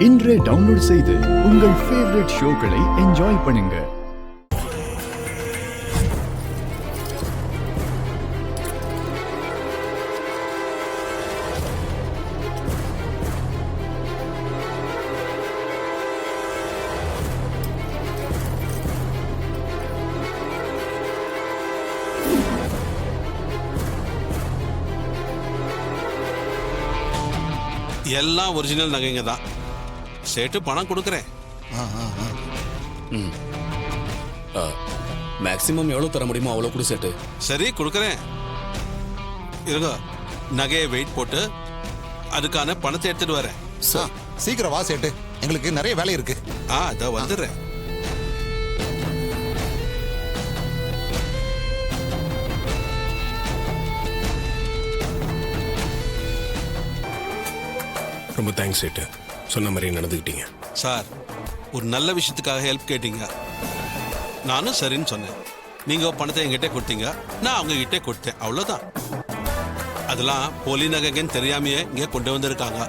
இன்றே டவுன்லோட் செய்து உங்கள் ஃபேவரட் ஷோக்களை என்ஜாய் பண்ணுங்க. எல்லாம் ஒரிஜினல் நகைங்க தான். சேட்டு பணம் கொடுக்குறேன். மேக்ஸிமம் எவ்வளோ தர முடியுமோ அவ்வளோ கொடு சேட்டு. சரி கொடுக்குறேன். இருங்க, நகையை வெயிட் போட்டு அதுக்கான பணத்தை எடுத்துட்டு வரேன். சீக்கிரம் வா சேட்டு, எங்களுக்கு நிறைய வேலை இருக்கு. இதோ வந்துடுறேன். ரொம்ப தேங்க்ஸ் சேட்டு, சொன்ன மாதிரி நடந்துக்கிட்டீங்க. சார், ஒரு நல்ல விஷயத்துக்காக ஹெல்ப் கேட்டீங்க, நானும் சரின்னு சொன்னேன். நீங்க பணத்தை என்கிட்ட கொடுத்தீங்க, நான் அவங்க கிட்டே கொடுத்தேன், அவ்வளோதான். அதெல்லாம் போலி நகைன்னு தெரியாமையே இங்கே கொண்டு வந்திருக்காங்க.